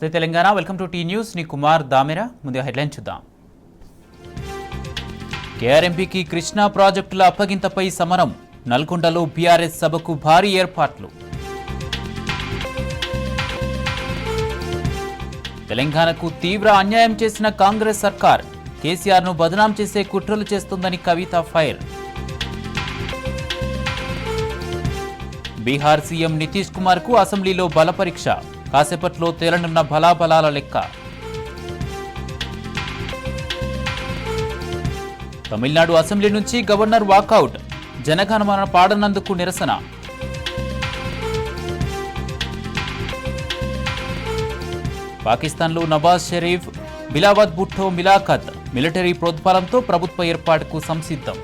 నమస్తే Telangana, welcome to T news. నీ కుమార్ దామెరా. ముందుగా హెడ్లైన్ చూద్దాం. కేఆర్ఎంపీకి కృష్ణా ప్రాజెక్టుల అప్పగింతపై సమరం. నల్గొండలో బీఆర్ఎస్ సభకు భారీ ఏర్పాట్లు. తెలంగాణకు తీవ్ర అన్యాయం చేసిన కాంగ్రెస్ సర్కార్. కేసీఆర్ను బదనాం చేసే కుట్రలు చేస్తుందని కవిత ఫైర్. బీహార్ సీఎం నితీష్ కుమార్ కు అసెంబ్లీలో బలపరీక్ష. కాసేపట్లో తేలనున్న బలాబలాల లెక్క. తమిళనాడు అసెంబ్లీ నుంచి గవర్నర్ వాకౌట్. జనగణమన పాడనందుకు నిరసన. పాకిస్తాన్లో నవాజ్ షరీఫ్, బిలావత్ భుట్టో మిలాఖత్. మిలిటరీ ప్రోద్బలంతో ప్రభుత్వ ఏర్పాటుకు సంసిద్ధం.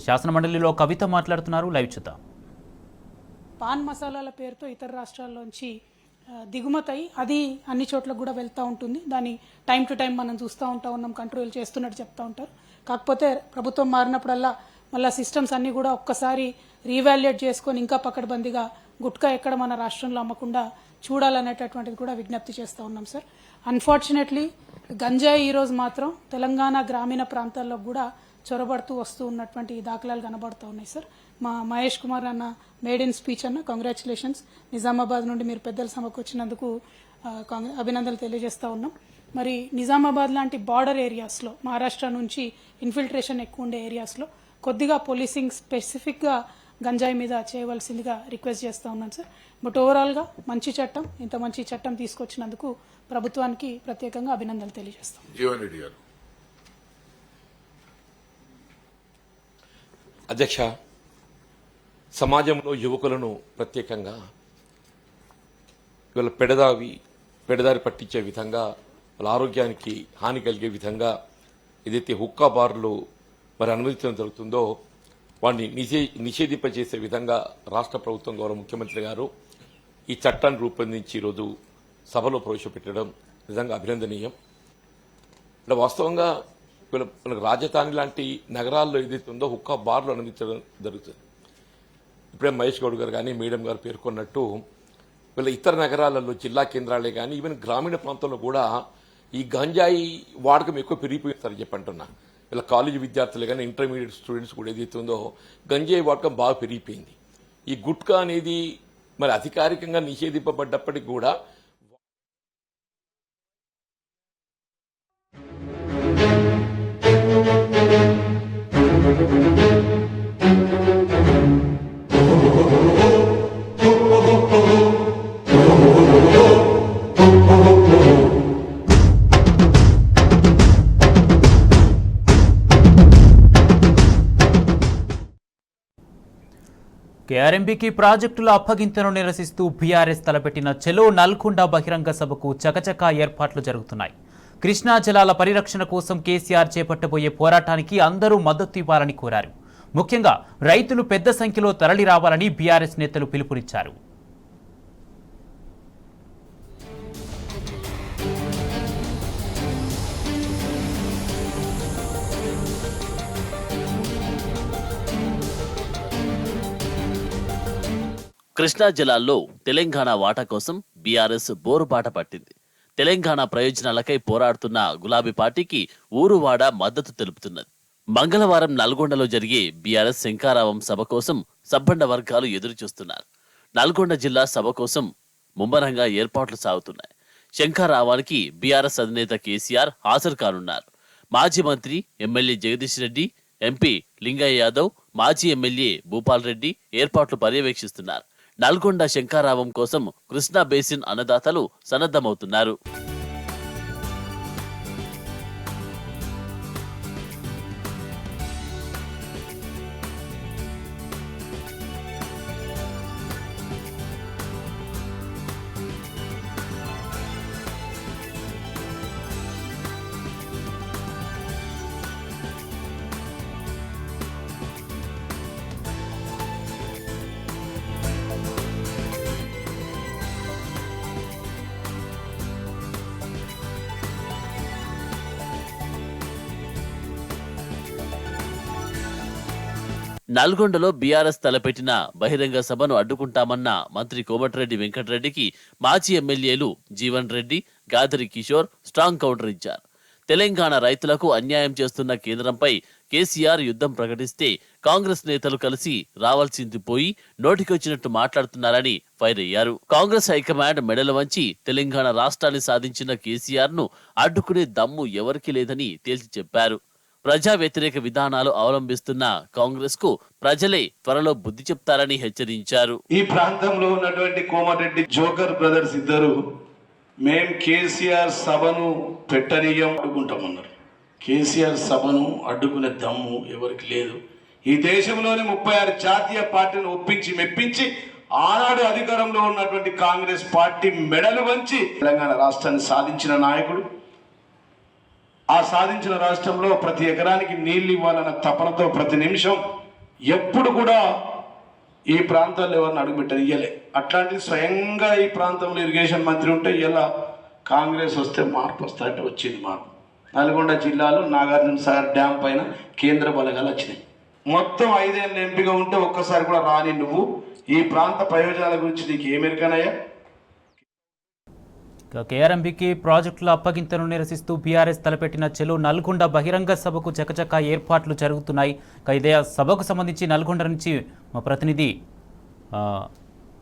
శాసనమండలిలో కవిత మాట్లాడుతున్నారు. లైవ్ చూద్దాం. పాన్ మసాలాల పేరుతో ఇతర రాష్ట్రాల్లోంచి దిగుమతి అయి అది అన్ని చోట్లకు కూడా వెళ్తూ ఉంటుంది. దాన్ని టైం టు టైం మనం చూస్తూ ఉన్నాం, కంట్రోల్ చేస్తున్నట్టు చెప్తూ ఉంటారు. కాకపోతే ప్రభుత్వం మారినప్పుడల్లా మళ్ళీ సిస్టమ్స్ అన్నీ కూడా ఒక్కసారి రీవాల్యుయేట్ చేసుకొని ఇంకా పకడ్బందీగా గుట్కా ఎక్కడ మన రాష్ట్రంలో అమ్మకుండా చూడాలనేటటువంటిది కూడా విజ్ఞప్తి చేస్తూ ఉన్నాం సార్. అన్ఫార్చునేట్లీ గంజాయి ఈరోజు మాత్రం తెలంగాణ గ్రామీణ ప్రాంతాల్లో కూడా చొరబడుతూ వస్తూ ఉన్నటువంటి దాఖలాలు కనబడుతూ ఉన్నాయి సార్. మా మహేష్ కుమార్ అన్న మేడ్ ఇన్ స్పీచ్ అన్న కంగ్రాచులేషన్స్. నిజామాబాద్ నుండి మీరు పెద్దల సభకు వచ్చినందుకు అభినందనలు తెలియజేస్తూ ఉన్నాం. మరి నిజామాబాద్ లాంటి బార్డర్ ఏరియాస్లో, మహారాష్ట్ర నుంచి ఇన్ఫిల్ట్రేషన్ ఎక్కువ ఉండే ఏరియాస్లో కొద్దిగా పోలీసింగ్ స్పెసిఫిక్గా గంజాయి మీద చేయవలసిందిగా రిక్వెస్ట్ చేస్తూ ఉన్నాను సార్. బట్ ఓవరాల్గా మంచి చట్టం, ఇంత మంచి చట్టం తీసుకొచ్చినందుకు ప్రభుత్వానికి ప్రత్యేకంగా అభినందనలు తెలియజేస్తాం. అధ్యక్ష, సమాజంలో యువకులను ప్రత్యేకంగా వీళ్ళ పెడదారి పట్టించే విధంగా, వాళ్ళ ఆరోగ్యానికి హాని కలిగే విధంగా ఏదైతే హుక్కా బార్లు మరి అనుమతించడం జరుగుతుందో వాడిని నిషేధింపజేసే విధంగా రాష్ట్ర ప్రభుత్వం గౌరవ ముఖ్యమంత్రి గారు ఈ చట్టాన్ని రూపొందించి ఈరోజు సభలో ప్రవేశపెట్టడం నిజంగా అభినందనీయం. ఇలా వాస్తవంగా మనకు రాజధాని లాంటి నగరాల్లో ఏదైతే ఉందో హుక్కా బార్లు అనుమతించడం జరుగుతుంది. ఇప్పుడే మహేష్ గౌడ్ గారు కానీ మేడం గారు పేర్కొన్నట్టు వీళ్ళ ఇతర నగరాలలో, జిల్లా కేంద్రాలే కానీ ఈవెన్ గ్రామీణ ప్రాంతంలో కూడా ఈ గంజాయి వాడకం ఎక్కువ పెరిగిపోయిందని చెప్పంటున్నా. వీళ్ళ కాలేజీ విద్యార్థులు కానీ ఇంటర్మీడియట్ స్టూడెంట్స్ కూడా ఏదైతే ఉందో గంజాయి వాడకం బాగా పెరిగిపోయింది. ఈ గుట్కా అనేది మరి అధికారికంగా నిషేధింపబడ్డప్పటికీ కూడా కేఆర్ఎంపీకి ప్రాజెక్టుల అప్పగింతను నిరసిస్తూ బీఆర్ఎస్ తలపెట్టిన చెలో నల్గొండ బహిరంగ సభకు చకచకా ఏర్పాట్లు జరుగుతున్నాయి. కృష్ణా జలాల పరిరక్షణ కోసం కేసీఆర్ చేపట్టబోయే పోరాటానికి అందరూ మద్దతు ఇవ్వాలని కోరారు. ముఖ్యంగా రైతులు పెద్ద సంఖ్యలో తరలి రావాలని బీఆర్ఎస్ నేతలు పిలుపునిచ్చారు. కృష్ణా జలాల్లో తెలంగాణ వాటా కోసం బీఆర్ఎస్ బోరుబాట పట్టింది. తెలంగాణ ప్రయోజనాలకై పోరాడుతున్న గులాబీ పార్టీకి ఊరువాడ మద్దతు తెలుపుతున్నది. మంగళవారం నల్గొండలో జరిగే బీఆర్ఎస్ శంఖారావం సభ కోసం సబ్బండ వర్గాలు ఎదురుచూస్తున్నారు. నల్గొండ జిల్లా సభ కోసం ముమ్మరంగా ఏర్పాట్లు సాగుతున్నాయి. శంఖారావానికి బీఆర్ఎస్ అధినేత కేసీఆర్ హాజరు కానున్నారు. మాజీ మంత్రి ఎమ్మెల్యే జగదీష్ రెడ్డి, ఎంపీ లింగయ్య యాదవ్, మాజీ ఎమ్మెల్యే భూపాల్ రెడ్డి ఏర్పాట్లు పర్యవేక్షిస్తున్నారు. నల్గొండ శంఖారావం కోసం కృష్ణా బేసిన్ అన్నదాతలు సన్నద్ధమవుతున్నారు. నల్గొండలో బీఆర్ఎస్ తలపెట్టిన బహిరంగ సభను అడ్డుకుంటామన్న మంత్రి కోమటిరెడ్డి వెంకటరెడ్డికి మాజీ ఎమ్మెల్యేలు జీవన్ రెడ్డి, గాదరి కిషోర్ స్ట్రాంగ్ కౌంటర్ ఇచ్చారు. తెలంగాణ రైతులకు అన్యాయం చేస్తున్న కేంద్రంపై కేసీఆర్ యుద్ధం ప్రకటిస్తే కాంగ్రెస్ నేతలు కలిసి రావాల్సింది పోయి నోటికొచ్చినట్టు మాట్లాడుతున్నారని ఫైర్ అయ్యారు. కాంగ్రెస్ హైకమాండ్ మెడలు వంచి తెలంగాణ రాష్ట్రాన్ని సాధించిన కేసీఆర్ ను అడ్డుకునే దమ్ము ఎవరికీ లేదని తేల్చి చెప్పారు. ప్రజా వ్యతిరేక విధానాలు అవలంబిస్తున్న కాంగ్రెస్ కు ప్రజలే త్వరలో బుద్ధి చెప్తారని హెచ్చరించారు. ఈ ప్రాంతంలో ఉన్నటువంటి కోమటిరెడ్డి జోకర్ బ్రదర్స్ ఇద్దరు మేం కేసీఆర్ సభను పెట్టనీయం అడ్డుకుంటామన్నారు. కేసీఆర్ సభను అడ్డుకునే దమ్ము ఎవరికి లేదు. ఈ దేశంలోని 36 జాతీయ పార్టీలను ఒప్పించి మెప్పించి ఆనాడు అధికారంలో ఉన్నటువంటి కాంగ్రెస్ పార్టీ మెడలు వంచి తెలంగాణ రాష్ట్రాన్ని సాధించిన నాయకుడు. ఆ సాధించిన రాష్ట్రంలో ప్రతి ఎకరానికి నీళ్లు ఇవ్వాలన్న తపనతో ప్రతి నిమిషం ఎప్పుడు కూడా ఈ ప్రాంతాల్లో ఎవరిని అడుగుపెట్టారు ఇయ్యలే. అట్లాంటిది స్వయంగా ఈ ప్రాంతంలో ఇరిగేషన్ మంత్రి ఉంటే ఇలా కాంగ్రెస్ వస్తే మార్పు వస్తా అంటే వచ్చింది మార్పు. నల్గొండ జిల్లాలో నాగార్జున సాగర్ డ్యామ్ పైన కేంద్ర బలగాలు వచ్చినాయి. మొత్తం 5 ఏళ్ళ ఎంపీగా ఉంటే ఒక్కసారి కూడా రాని నువ్వు ఈ ప్రాంత ప్రయోజనాల గురించి నీకు ఏమెరికనయ్యా? కేఆర్ఎంబీకి ప్రాజెక్టుల అప్పగింతను నిరసిస్తూ బీఆర్ఎస్ తలపెట్టిన చెలో నల్గొండ బహిరంగ సభకు చకచకా ఏర్పాట్లు జరుగుతున్నాయి. ఇదే సభకు సంబంధించి నల్గొండ నుంచి మా ప్రతినిధి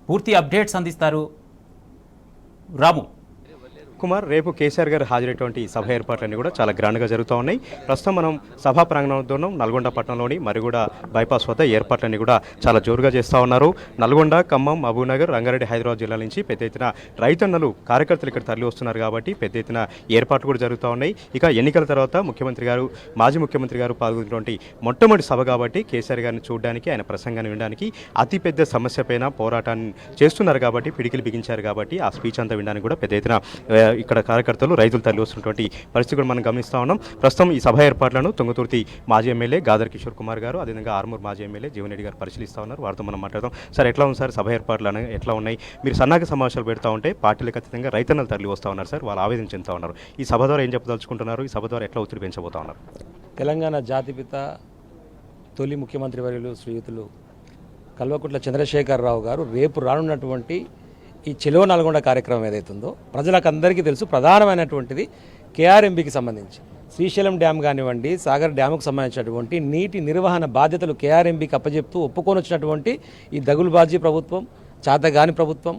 పూర్తి అప్డేట్స్ అందిస్తారు. రాము కుమార్, రేపు కేసీఆర్ గారు హాజరైనటువంటి సభ ఏర్పాట్లన్నీ కూడా చాలా గ్రాండ్గా జరుగుతూ ఉన్నాయి. ప్రస్తుతం మనం సభా ప్రాంగణంలో ఉన్నాం. నల్గొండ పట్టణంలోని మరిగూడ బైపాస్ వద్ద ఏర్పాట్లన్నీ కూడా చాలా జోరుగా చేస్తూ ఉన్నారు. నల్గొండ, ఖమ్మం, మహబూబ్నగర్, రంగారెడ్డి, హైదరాబాద్ జిల్లాల నుంచి పెద్ద ఎత్తున రైతన్నలు, కార్యకర్తలు ఇక్కడ తరలి వస్తున్నారు కాబట్టి పెద్ద ఎత్తున ఏర్పాట్లు కూడా జరుగుతూ ఉన్నాయి. ఇక ఎన్నికల తర్వాత ముఖ్యమంత్రి గారు, మాజీ ముఖ్యమంత్రి గారు పాల్గొన్నటువంటి మొట్టమొదటి సభ కాబట్టి కేసీఆర్ గారిని చూడడానికి, ఆయన ప్రసంగాన్ని వినడానికి అతిపెద్ద సమస్య పైన పోరాటాన్ని చేస్తున్నారు కాబట్టి, పిడికిలు బిగించారు కాబట్టి ఆ స్పీచ్ అంతా వినడానికి కూడా పెద్ద ఎత్తున ఇక్కడ కార్యకర్తలు, రైతులు తరలి వస్తున్నటువంటి పరిస్థితి కూడా మనం గమనిస్తూ ఉన్నాం. ప్రస్తుతం ఈ సభ ఏర్పాట్లను తుంగతుర్తి మాజీ ఎమ్మెల్యే గాదర్ కిషోర్ కుమార్ గారు, అదేవిధంగా ఆర్మూర్ మాజీ ఎమ్మెల్యే జీవన్ రెడ్డి గారు పరిశీలిస్తూ ఉన్నారు. వారితో మనం మాట్లాడదాం. సార్, ఎట్లా ఉంది సార్ సభ ఏర్పాట్లు ఎట్లా ఉన్నాయి? మీరు సన్నాహక సమావేశాలు పెడతా ఉంటే పార్టీలకు ఖచ్చితంగా రైతన్నలు తరలి వస్తూ ఉన్నారు సార్, వాళ్ళు ఆవేదన చెందుతూ ఉన్నారు. ఈ సభ ద్వారా ఏం చెప్పదలుచుకుంటున్నారు? ఈ సభ ద్వారా ఎట్లా ఒత్తిడి పెంచబోతా ఉన్నారు? తెలంగాణ జాతిపిత తొలి ముఖ్యమంత్రి వర్యులు శ్రీయుతులు కల్వకుంట్ల చంద్రశేఖరరావు గారు రేపు రానున్నటువంటి ఈ చెలో నల్గొండ కార్యక్రమం ఏదైతుందో ప్రజలకు అందరికీ తెలుసు. ప్రధానమైనటువంటిది కేఆర్ఎంబీకి సంబంధించి శ్రీశైలం డ్యామ్ కానివ్వండి, సాగర్ డ్యాముకు సంబంధించినటువంటి నీటి నిర్వహణ బాధ్యతలు కేఆర్ఎంబీకి అప్పచెప్తూ ఒప్పుకొని వచ్చినటువంటి ఈ దగులుబాజీ ప్రభుత్వం, చాతగాని ప్రభుత్వం,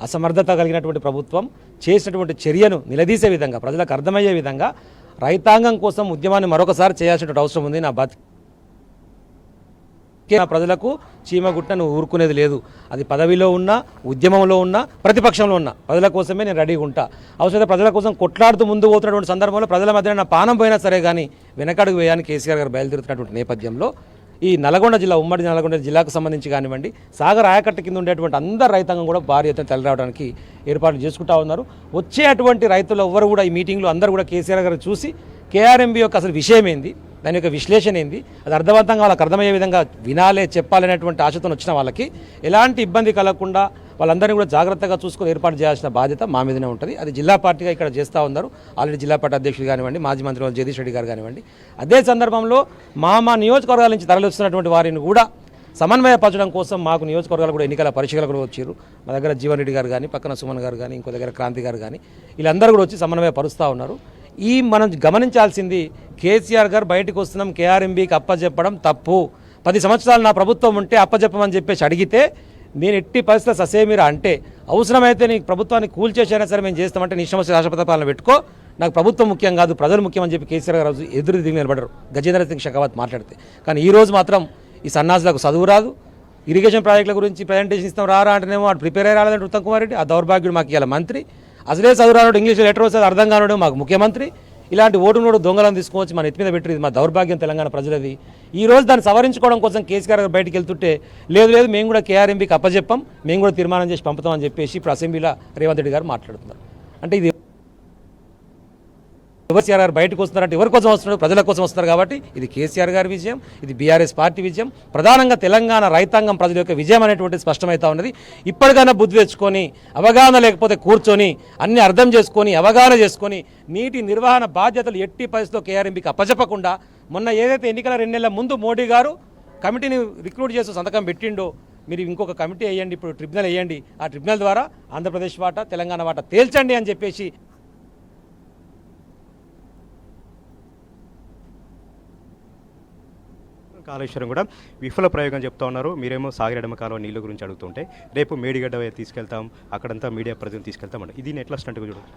అసమర్థత కలిగినటువంటి ప్రభుత్వం చేసినటువంటి చర్యను నిలదీసే విధంగా, ప్రజలకు అర్థమయ్యే విధంగా రైతాంగం కోసం ఉద్యమాన్ని మరొకసారి చేయాల్సినటువంటి అవసరం ఉంది. నా ప్రజలకు చీమగుట్టను ఊరుకునేది లేదు. అది పదవిలో ఉన్నా, ఉద్యమంలో ఉన్నా, ప్రతిపక్షంలో ఉన్నా ప్రజల కోసమే నేను రెడీగా ఉంటా. అవసరమైతే ప్రజల కోసం కొట్లాడుతూ ముందు పోతున్నటువంటి సందర్భంలో ప్రజల మధ్య నా పానం పోయినా సరే కానీ వెనకడుగు వేయాలని కేసీఆర్ గారు బయలుదేరుతున్నటువంటి నేపథ్యంలో ఈ నల్గొండ జిల్లా, ఉమ్మడి నల్గొండ జిల్లాకు సంబంధించి కానివ్వండి, సాగర్ ఆయకట్ట కింద ఉండేటువంటి అందరు రైతాంగం కూడా భారీ ఎత్తున తరలి రావడానికి ఏర్పాట్లు చేసుకుంటా ఉన్నారు. వచ్చేటువంటి రైతులు ఎవ్వరు కూడా ఈ మీటింగ్లో అందరూ కూడా కేసీఆర్ గారు చూసి కేఆర్ఎంబీ యొక్క అసలు విషయం ఏంది, దాని యొక్క విశ్లేషణ ఏంది, అది అర్థవంతంగా వాళ్ళకి అర్థమయ్యే విధంగా వినాలే, చెప్పాలనేటువంటి ఆశతో వచ్చిన వాళ్ళకి ఎలాంటి ఇబ్బంది కలగకుండా వాళ్ళందరినీ కూడా జాగ్రత్తగా చూసుకొని ఏర్పాటు చేయాల్సిన బాధ్యత మా మీదనే ఉంటుంది. అది జిల్లా పార్టీగా ఇక్కడ చేస్తూ ఉన్నారు. ఆల్రెడీ జిల్లా పార్టీ అధ్యక్షుడు కానివ్వండి, మాజీ మంత్రి జగదీష్ రెడ్డి గారు కానివ్వండి. అదే సందర్భంలో మా నియోజకవర్గాల నుంచి తరలి వస్తున్నటువంటి వారిని కూడా సమన్వయపరచడం కోసం మాకు నియోజకవర్గాలు కూడా ఎన్నికల పరీక్షలు కూడా వచ్చారు. మా దగ్గర జీవన్ రెడ్డి గారు కానీ, పక్కన సుమన్ గారు కానీ, ఇంకో దగ్గర క్రాంతి గారు కానీ, వీళ్ళందరూ కూడా వచ్చి సమన్వయపరుస్తూ ఉన్నారు. మనం గమనించాల్సింది, కేసీఆర్ గారు బయటకు వస్తున్నాం, కేఆర్ఎంబీకి అప్పచెప్పడం తప్పు. 10 సంవత్సరాలు నా ప్రభుత్వం ఉంటే అప్పచెప్పమని చెప్పేసి అడిగితే నేను ఎట్టి పరిస్థితుల్లో ససేమిరా అంటే, అవసరమైతే నీకు ప్రభుత్వాన్ని కూల్చేసైనా సరే మేము చేస్తామంటే నీ సమస్య రాష్ట్రపతి పాలన పెట్టుకో, నాకు ప్రభుత్వం ముఖ్యం కాదు ప్రజలు ముఖ్యం అని చెప్పి కేసీఆర్ గారు ఎదురు దిగి నిలబడరు గజేంద్ర సింగ్ షెకావత్ మాట్లాడితే. కానీ ఈరోజు మాత్రం ఈ సన్నాసులకు చదువు రాదు, ఇరిగేషన్ ప్రాజెక్టుల గురించి ప్రజెంటేషన్ ఇస్తాం రారా అంటేనేమో వాడు ప్రిపేర్ అయ్యి రాలేదంటే ఉత్తమ్ కుమార్ రెడ్డి. ఆ దౌర్భాగ్యుడు మాకు ఇవాళ మంత్రి, అసలే చదువు రాడు, ఇంగ్లీష్ లెటర్ వస్తే అర్థం కానడు మాకు ముఖ్యమంత్రి. ఇలాంటి ఓటునోడు దొంగలను తీసుకొచ్చి మన ఎత్తి మీద పెట్టి మా దౌర్భాగ్యం తెలంగాణ ప్రజలది. ఈ రోజు దాన్ని సవరించుకోవడం కోసం కేసీఆర్ గారు బయటికి వెళ్తుంటే లేదు మేము కూడా కేఆర్ఎంబీకి అప్పచెప్పాం, మేము కూడా తీర్మానం చేసి పంపుతామని చెప్పేసి ఇప్పుడు అసెంబ్లీలో రేవంత్ రెడ్డి గారు మాట్లాడుతున్నారు. అంటే ఇది కేసీఆర్ గారు బయటకు వస్తున్నారంటే ఎవరి కోసం వస్తున్నారు? ప్రజల కోసం వస్తున్నారు. కాబట్టి ఇది కేసీఆర్ గారి విజయం, ఇది బీఆర్ఎస్ పార్టీ విజయం, ప్రధానంగా తెలంగాణ రైతాంగం ప్రజల యొక్క విజయం అనేటువంటిది స్పష్టమవుతా ఉన్నది. ఇప్పటికైనా బుద్ధి తెచ్చుకొని, అవగాహన లేకపోతే కూర్చొని అన్ని అర్థం చేసుకొని, అవగాహన చేసుకొని నీటి నిర్వహణ బాధ్యతలు ఎట్టి పరిస్థితిలో కేఆర్ఎంబీకి అప్పచెప్పకుండా, మొన్న ఏదైతే ఎన్నికల 2 నెలల ముందు మోడీ గారు కమిటీని రిక్రూట్ చేస్తూ సంతకం పెట్టిండో మీరు ఇంకొక కమిటీ వేయండి, ఇప్పుడు ట్రిబ్యునల్ వేయండి, ఆ ట్రిబ్యునల్ ద్వారా ఆంధ్రప్రదేశ్ వాటా తెలంగాణ వాటా తేల్చండి అని చెప్పేసి కాళేశ్వరం కూడా విఫల ప్రయోగం చెప్తా ఉన్నారు. మీరేమో సాగరెడమ కాలువ నీళ్ళ గురించి అడుగుతుంటే రేపు మేడిగడ్డ తీసుకెళ్తాం, అక్కడంతా మీడియా ప్రతినిధులు తీసుకెళ్తామండి. ఇది ఎట్లా స్టంట్గా చూడండి.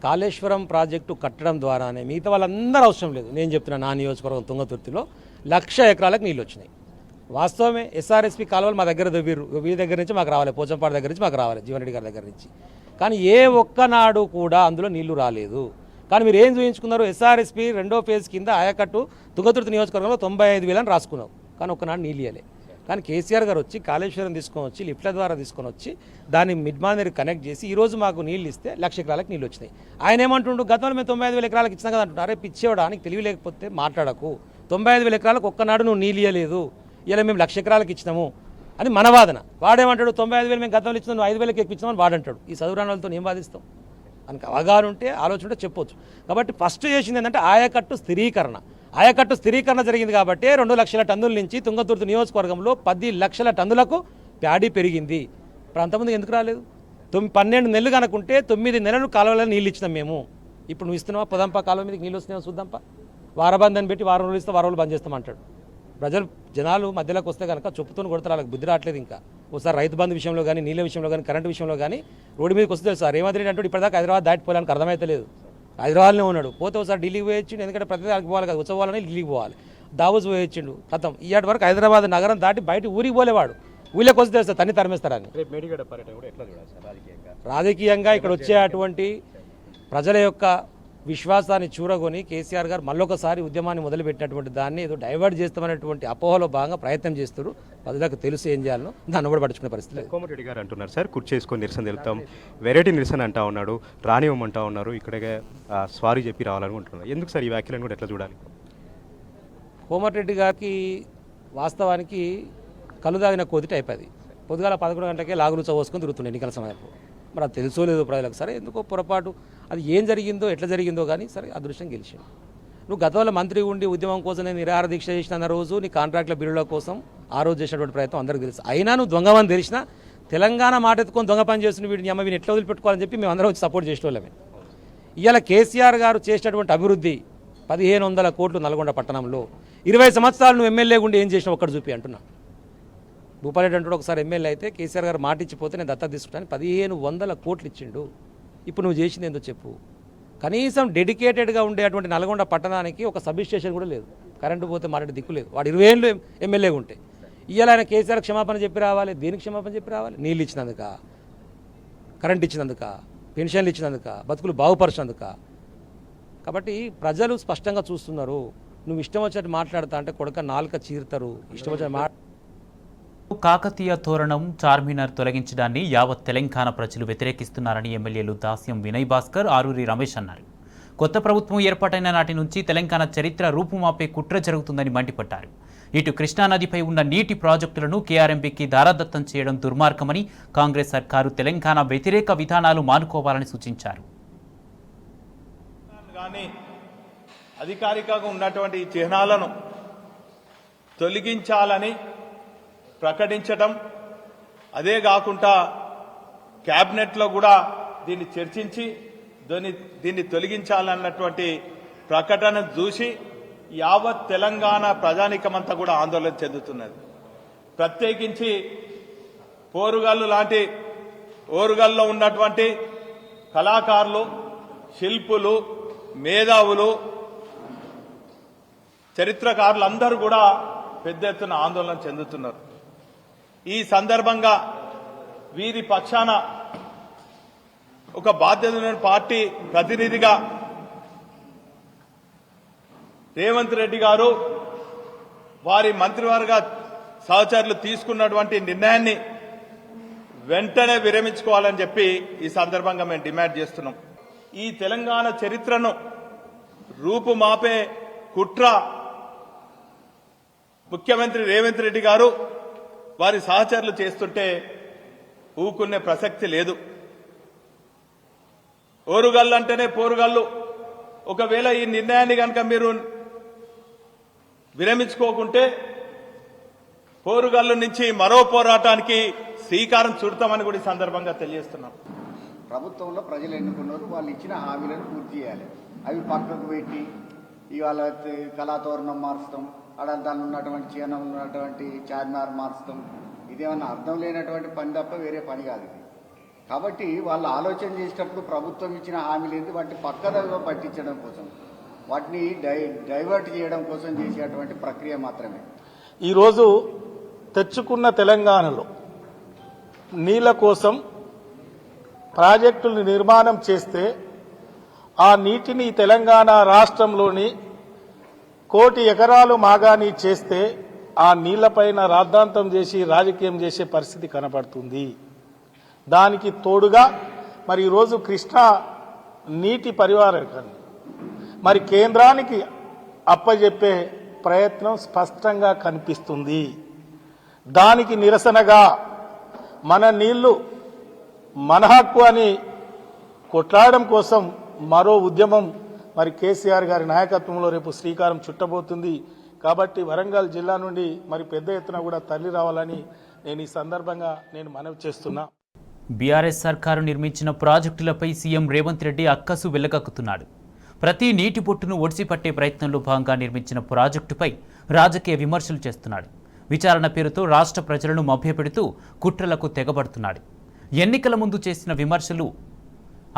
కాళేశ్వరం ప్రాజెక్టు కట్టడం ద్వారానే మిగతా వాళ్ళందరూ అవసరం లేదు. నేను చెప్తున్నా, నా నియోజకవర్గం తుంగతుర్తిలో 1,00,000 ఎకరాలకు నీళ్ళు వచ్చినాయి. వాస్తవమే, ఎస్ఆర్ఎస్పి కాలువలు మా దగ్గర దొవ్విర్రు, వీరి దగ్గర నుంచి మాకు రావాలి, పోచంపాడు దగ్గర నుంచి మాకు రావాలి, జీవన్ రెడ్డి గారి దగ్గర నుంచి. కానీ ఏ ఒక్కనాడు కూడా అందులో నీళ్లు రాలేదు. కానీ మీరు ఏం చూపించుకున్నారు, ఎస్ఆర్ఎస్పి 2వ ఫేజ్ కింద ఆయకట్టు తుంగతుర్తి నియోజకవర్గంలో 95,000 రాసుకున్నావు, కానీ ఒక్కనాడు నీళ్ళు ఇవ్వలే. కానీ కేసీఆర్ గారు వచ్చి కాళేశ్వరం తీసుకొని వచ్చి లిఫ్ట్ల ద్వారా తీసుకొని వచ్చి దాన్ని మిడ్ మానేరు కనెక్ట్ చేసి ఈరోజు మాకు నీళ్ళు ఇస్తే 1,00,000 ఎకరాలకు నీళ్ళు వచ్చినాయి. ఆయన ఏమంటుండు, గతంలో మేము 95,000 ఎకరాలకు ఇచ్చినా కదా అంటున్నారు. అరే పిచ్చేవాడానికి తెలివి లేకపోతే మాట్లాడకు, 95,000 ఎకరాలకు ఒక్కనాడు నువ్వు నీళ్ళు ఇవ్వలేదు, ఇలా మేము 1,00,000 ఎకరాలకు ఇచ్చినాము అని మన వాదన. వాడేమంటాడు, 95,000 మేము గతంలో ఇచ్చినా, నువ్వు 5,000కి ఎక్కించినామని వాడంటాడు. ఈ చదువురాని వాళ్ళతో ఏం వాదిస్తాం? మనకు అవగాహన ఉంటే ఆలోచన ఉంటే చెప్పొచ్చు. కాబట్టి ఫస్ట్ చేసింది ఏంటంటే ఆయకట్టు స్థిరీకరణ. ఆయకట్టు స్థిరీకరణ జరిగింది కాబట్టి 2,00,000 టన్నుల నుంచి తుంగతుర్తి నియోజకవర్గంలో 10,00,000 టన్నులకు ప్యాడీ పెరిగింది. ఇప్పుడు అంతమంది ఎందుకు రాలేదు? 12 నెలలు కనుకుంటే 9 నెలలు కాలువలో నీళ్ళు ఇచ్చినాం మేము. ఇప్పుడు నువ్వు ఇస్తున్నావా? పొదంపా కాలువ మీదకి నీళ్ళు వస్తున్నావు చూద్దాంపా. వారబందని పెట్టి వారం రోజులు ఇస్తే వారం రోజులు బంద్ చేస్తామంటాడు. జనాలు మధ్యలోకి వస్తే కనుక చెప్పుతూనే కొడతారు, వాళ్ళకి బుద్ధి రావట్లేదు. ఇంకా ఒకసారి రైతు బంధు విషయంలో కానీ, నీళ్ళ విషయంలో కానీ, కరెంటు విషయంలో కానీ రోడ్డు మీదకి వస్తే సార్ రేవంత్ రెడ్డి అంటూ ఇప్పటిదాకా హైదరాబాద్ దాటిపోవాలని అర్థమైతే లేదు. హైదరాబాద్లో ఉన్నాడు, పోతే ఒకసారి ఢిల్లీకి పోయొచ్చిండు, ఎందుకంటే ప్రతి దానికి పోవాలి కదా, ఉత్సవాలని ఢిల్లీకి పోవాలి. దావోస్ పోయొచ్చిండు, కథం ఇయ్యాటి వరకు హైదరాబాద్ నగరం దాటి బయట ఊరికి పోలేవాడు. ఊళ్ళకి వస్తే తెలుస్తుంది తన్ని తరిమేస్తారని. రాజకీయంగా ఇక్కడ వచ్చే అటువంటి ప్రజల యొక్క విశ్వాసాన్ని చూరగొని కేసీఆర్ గారు మళ్ళొకసారి ఉద్యమాన్ని మొదలుపెట్టినటువంటి దాన్ని ఏదో డైవర్ట్ చేస్తామనేటువంటి అపోహలో భాగంగా ప్రయత్నం చేస్తారు. ప్రజలకు తెలుసు ఏం చేయాలనో, దాన్ని కూడా పట్టించుకునే పరిస్థితి లేదు. కోమటిరెడ్డి గారు అంటున్నారు, సార్ కుర్చీ చేసుకొని నిరసన తెలుపుతాం, వెరైటీ నిరసన అంటా ఉన్నాడు, రానివ్వమంటా ఉన్నారు, ఇక్కడే స్వారీ చెప్పి రావాలనుకుంటున్నారు. ఎందుకు సార్ ఈ వ్యాఖ్యలను కూడా ఎట్లా చూడాలి? కోమటిరెడ్డి గారికి వాస్తవానికి కళ్ళు దాగిన కోతి టైప్ అది. పొద్దుగాల 11 గంటలకే లాగులు చవసుకొని తిరుగుతుండే ఎన్నికల సమయంలో. మరి అది తెలుసో లేదో ప్రజలకు, సరే ఎందుకో పొరపాటు, అది ఏం జరిగిందో ఎట్లా జరిగిందో కానీ సరే అదృష్టం గెలిచాడు. నువ్వు గతంలో మంత్రి ఉండి ఉద్యమం కోసం నేను నిరాహార దీక్ష చేసిన రోజు నీ కాంట్రాక్ట్ల బిల్లుల కోసం ఆ రోజు చేసినటువంటి ప్రయత్నం అందరికీ తెలుసు. అయినా నువ్వు దొంగమని తెలిసినా తెలంగాణ మాట ఎత్తుకొని దొంగ పని చేస్తున్న వీడిని అమ్మ వీని ఎట్లా వదిలిపెట్టుకోవాలని చెప్పి మేము అందరం వచ్చి సపోర్ట్ చేసేవాళ్ళమే. ఇవాళ కేసీఆర్ గారు చేసినటువంటి అభివృద్ధి 1,500 కోట్లు నల్గొండ పట్టణంలో, 20 సంవత్సరాలు నువ్వు ఎమ్మెల్యే ఉండి ఏం చేసినావు ఒక్కటి చూపి అంటున్నా. భూపాలరెడ్డి అంటాడు ఒకసారి ఎమ్మెల్యే అయితే కేసీఆర్ గారు మాట ఇచ్చిపోతే నేను దత్తత తీసుకుంటాను, 1,500 కోట్లు ఇచ్చిండు. ఇప్పుడు నువ్వు చేసింది ఏందో చెప్పు. కనీసం డెడికేటెడ్గా ఉండేటువంటి నల్గొండ పట్టణానికి ఒక సబ్ స్టేషన్ కూడా లేదు, కరెంటు పోతే మాట్లాడే దిక్కు లేదు. వాడు 20 ఏళ్ళు ఎమ్మెల్యేగా ఉంటే ఇవాళ ఆయన కేసీఆర్ క్షమాపణ చెప్పి రావాలి. దేనికి క్షమాపణ చెప్పి రావాలి? నీళ్ళు ఇచ్చినందుక, కరెంట్ ఇచ్చినందుక, పెన్షన్లు ఇచ్చినందుక, బతుకులు బాగుపరిచినందుక. కాబట్టి ప్రజలు స్పష్టంగా చూస్తున్నారు. నువ్వు ఇష్టం వచ్చినట్టు మాట్లాడతా అంటే కొడుక నాలుక చీరుతారు. ఇష్టం వచ్చిన కాకతీయ తోరణం చార్మినార్ తొలగించడాన్ని యావత్ తెలంగాణ ప్రజలు వ్యతిరేకిస్తున్నారని ఎమ్మెల్యేలు దాస్యం వినయ్ భాస్కర్, ఆరూరి రమేష్ అన్నారు. కొత్త ప్రభుత్వం ఏర్పాటైన నాటి నుంచి తెలంగాణ చరిత్ర రూపుమాపే కుట్ర జరుగుతుందని మండిపడ్డారు. ఇటు కృష్ణానదిపై ఉన్న నీటి ప్రాజెక్టులను కేఆర్ఎంపీకి దారాదత్తం చేయడం దుర్మార్గమని, కాంగ్రెస్ సర్కారు తెలంగాణ వ్యతిరేక విధానాలు మానుకోవాలని సూచించారు. అధికారికంగా ఉన్నటువంటి చిహ్నాలను తొలగించాలని ప్రకటించడం, అదే కాకుండా క్యాబినెట్లో కూడా దీన్ని చర్చించి దీన్ని తొలగించాలన్నటువంటి ప్రకటన చూసి యావత్ తెలంగాణ ప్రజానీకమంతా కూడా ఆందోళన చెందుతున్నది. ప్రత్యేకించి పోరుగల్లు లాంటి ఓరుగల్లో ఉన్నటువంటి కళాకారులు, శిల్పులు, మేధావులు, చరిత్రకారులు అందరూ కూడా పెద్ద ఎత్తున ఆందోళన చెందుతున్నారు. ఈ సందర్భంగా వీరి పక్షాన ఒక బాధ్యత పార్టీ ప్రతినిధిగా రేవంత్ రెడ్డి గారు వారి మంత్రివర్గ సహచరులు తీసుకున్నటువంటి నిర్ణయాన్ని వెంటనే విరమించుకోవాలని చెప్పి ఈ సందర్భంగా మేము డిమాండ్ చేస్తున్నాం. ఈ తెలంగాణ చరిత్రను రూపుమాపే కుట్ర ముఖ్యమంత్రి రేవంత్ రెడ్డి గారు వారి సహచరులు చేస్తుంటే ఊకునే ప్రసక్తి లేదు. ఓరుగల్లు అంటేనే పోరుగల్లు. ఒకవేళ ఈ నిర్ణయాన్ని కనుక మీరు విరమించుకోకుంటే పోరుగల్లు నుంచి మరో పోరాటానికి శ్రీకారం చుడతామని కూడా ఈ సందర్భంగా తెలియజేస్తున్నాం. ప్రభుత్వంలో ప్రజలు ఎన్నుకున్నారు, వాళ్ళు ఇచ్చిన హామీలను పూర్తి చేయాలి. అవి పక్కకు పెట్టి ఇవాళ కళాతోరణం మారుస్తాం, దానిలో ఉన్నటువంటి చీనం ఉన్నటువంటి చార్మినార్ మారుస్తాం. ఇదేమన్నా అర్థం లేనటువంటి పని తప్ప వేరే పని కాదు ఇది. కాబట్టి వాళ్ళు ఆలోచన చేసేటప్పుడు ప్రభుత్వం ఇచ్చిన హామీలు ఏంటి వాటిని పక్కదగా పట్టించడం కోసం, వాటిని డైవర్ట్ చేయడం కోసం చేసేటువంటి ప్రక్రియ మాత్రమే. ఈరోజు తెచ్చుకున్న తెలంగాణలో నీళ్ల కోసం ప్రాజెక్టులు నిర్మాణం చేస్తే ఆ నీటిని తెలంగాణ రాష్ట్రంలోని 1 కోటి ఎకరాలు మాగాణి చేస్తే ఆ నీళ్లపైన రాద్ధాంతం చేసి రాజకీయం చేసే పరిస్థితి కనపడుతుంది. దానికి తోడుగా మరి ఈరోజు కృష్ణా నీటి పరివారాన్ని మరి కేంద్రానికి అప్పజెప్పే ప్రయత్నం స్పష్టంగా కనిపిస్తుంది. దానికి నిరసనగా మన నీళ్లు మన హక్కు అని కొట్లాడడం కోసం మరో ఉద్యమం మరి కేసీఆర్ గారి నాయకత్వంలో రేపు శ్రీకారం చుట్టబోతుంది. కాబట్టి వరంగల్ జిల్లా నుండి మరి పెద్ద ఎత్తున కూడా తరలి రావాలని నేను ఈ సందర్భంగా మనవి చేస్తున్నా. బీఆర్ఎస్ సర్కారు నిర్మించిన ప్రాజెక్టులపై సీఎం రేవంత్ రెడ్డి అక్కసు వెళ్లగక్కుతున్నాడు. ప్రతి నీటి బొట్టును ఒడిసిపట్టే ప్రయత్నంలో భాగంగా నిర్మించిన ప్రాజెక్టుపై రాజకీయ విమర్శలు చేస్తున్నాడు. విచారణ పేరుతో రాష్ట్ర ప్రజలను మభ్యపెడుతూ కుట్రలకు తెగబడుతున్నాడు. ఎన్నికల ముందు చేసిన విమర్శలు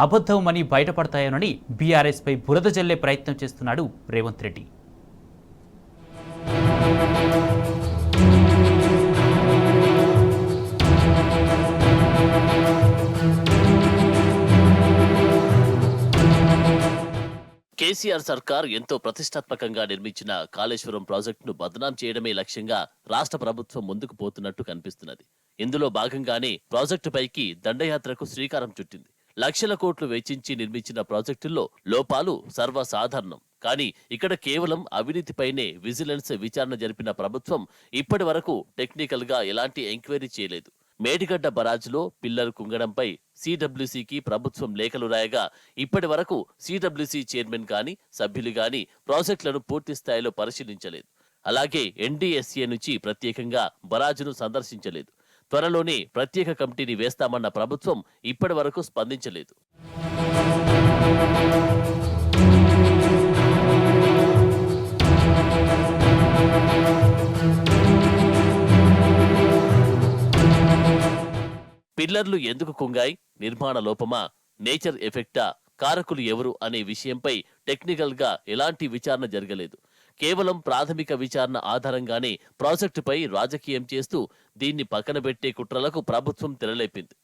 అబద్ధమని బయటపడతాయోనని బీఆర్ఎస్పై బురద జల్లే ప్రయత్నం చేస్తున్నాడు రేవంత్ రెడ్డి. కేసీఆర్ సర్కార్ ఎంతో ప్రతిష్టాత్మకంగా నిర్మించిన కాళేశ్వరం ప్రాజెక్టును బదనాం చేయడమే లక్ష్యంగా రాష్ట్ర ప్రభుత్వం ముందుకు పోతున్నట్టు కనిపిస్తున్నది. ఇందులో భాగంగానే ప్రాజెక్టుపైకి దండయాత్రకు శ్రీకారం చుట్టింది. లక్షల కోట్లు వెచ్చించి నిర్మించిన ప్రాజెక్టుల్లో లోపాలు సర్వసాధారణం. కానీ ఇక్కడ కేవలం అవినీతిపైనే విజిలెన్స్ విచారణ జరిపిన ప్రభుత్వం ఇప్పటి వరకు టెక్నికల్ గా ఎలాంటి ఎంక్వైరీ చేయలేదు. మేడిగడ్డ బరాజ్లో పిల్లర్ కుంగడంపై సిడబ్ల్యూసీకి ప్రభుత్వం లేఖలు రాయగా ఇప్పటి వరకు సిడబ్ల్యూసీ చైర్మన్ గాని సభ్యులు గాని ప్రాజెక్టులను పూర్తి స్థాయిలో పరిశీలించలేదు. అలాగే ఎన్డీఎస్ఏ నుంచి ప్రత్యేకంగా బరాజ్ను సందర్శించలేదు. త్వరలోనే ప్రత్యేక కమిటీని వేస్తామన్న ప్రభుత్వం ఇప్పటి వరకు స్పందించలేదు. పిల్లర్లు ఎందుకు కుంగాయి, నిర్మాణ లోపమా, నేచర్ ఎఫెక్టా, కారకులు ఎవరు అనే విషయంపై టెక్నికల్ గా ఎలాంటి విచారణ జరగలేదు. కేవలం ప్రాథమిక విచారణ ఆధారంగానే ప్రాజెక్టుపై రాజకీయం చేస్తూ దీన్ని పక్కన పెట్టే కుట్రలకు ప్రభుత్వం తెరలేపింది.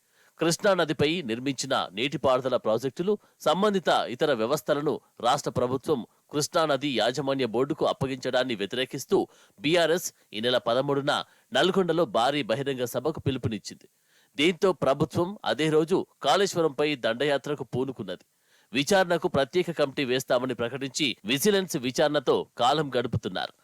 కృష్ణా నదిపై నిర్మించిన నీటిపారుదల ప్రాజెక్టులు, సంబంధిత ఇతర వ్యవస్థలను రాష్ట్ర ప్రభుత్వం కృష్ణానది యాజమాన్య బోర్డుకు అప్పగించడాన్ని వ్యతిరేకిస్తూ బీఆర్ఎస్ ఈ నెల 13న నల్గొండలో భారీ బహిరంగ సభకు పిలుపునిచ్చింది. దీంతో ప్రభుత్వం అదే రోజు కాళేశ్వరంపై దండయాత్రకు పూనుకున్నది. విచారణకు ప్రత్యేక కమిటీ వేస్తామని ప్రకటించి విజిలెన్స్ విచారణతో కాలం గడుపుతున్నారు.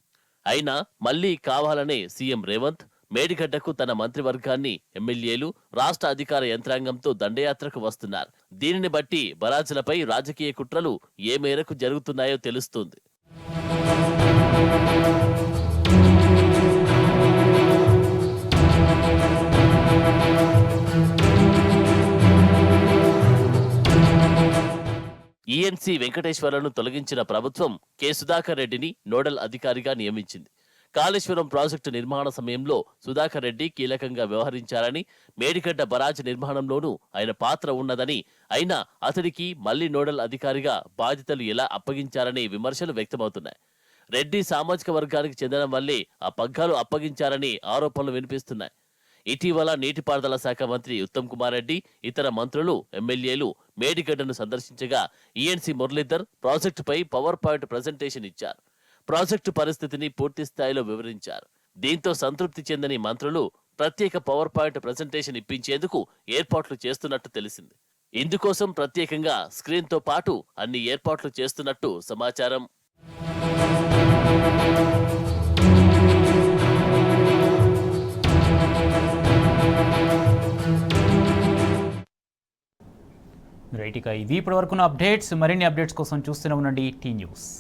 అయినా మళ్లీ కావాలనే సీఎం రేవంత్ మేడిగడ్డకు తన మంత్రివర్గాన్ని, ఎమ్మెల్యేలు, రాష్ట్ర అధికార యంత్రాంగంతో దండయాత్రకు వస్తున్నారు. దీనిని బట్టి బరాజులపై రాజకీయ కుట్రలు ఏ మేరకు జరుగుతున్నాయో తెలుస్తుంది. ఈఎన్సీ వెంకటేశ్వర్లను తొలగించిన ప్రభుత్వం కె సుధాకర్ రెడ్డిని నోడల్ అధికారిగా నియమించింది. కాళేశ్వరం ప్రాజెక్టు నిర్మాణ సమయంలో సుధాకర్ రెడ్డి కీలకంగా వ్యవహరించారని, మేడిగడ్డ బరాజ్ నిర్మాణంలోనూ ఆయన పాత్ర ఉన్నదని, అయినా అతడికి మళ్లీ నోడల్ అధికారిగా బాధ్యతలు ఎలా అప్పగించారనే విమర్శలు వ్యక్తమవుతున్నాయి. రెడ్డి సామాజిక వర్గానికి చెందడం వల్లే ఆ పగ్గాలు అప్పగించారనే ఆరోపణలు వినిపిస్తున్నాయి. ఇటీవల నీటిపారుదల శాఖ మంత్రి ఉత్తమ్ కుమార్ రెడ్డి, ఇతర మంత్రులు, ఎమ్మెల్యేలు మేడిగడ్డను సందర్శించగా ఈఎన్సీ మురళీధర్ ప్రాజెక్టుపై పవర్ పాయింట్ ప్రజెంటేషన్ ఇచ్చారు. ప్రాజెక్టు పరిస్థితిని పూర్తి స్థాయిలో వివరించారు. దీంతో సంతృప్తి చెందని మంత్రులు ప్రత్యేక పవర్ పాయింట్ ప్రజెంటేషన్ ఇప్పించేందుకు ఏర్పాట్లు చేస్తున్నట్టు తెలిసింది. ఇందుకోసం ప్రత్యేకంగా స్క్రీన్తో పాటు అన్ని ఏర్పాట్లు చేస్తున్నట్టు సమాచారం. రైట్, ఇక ఇవి ఇప్పటివరకున్న అప్డేట్స్. మరిన్ని అప్డేట్స్ కోసం చూస్తూనే ఉండండి టీ న్యూస్.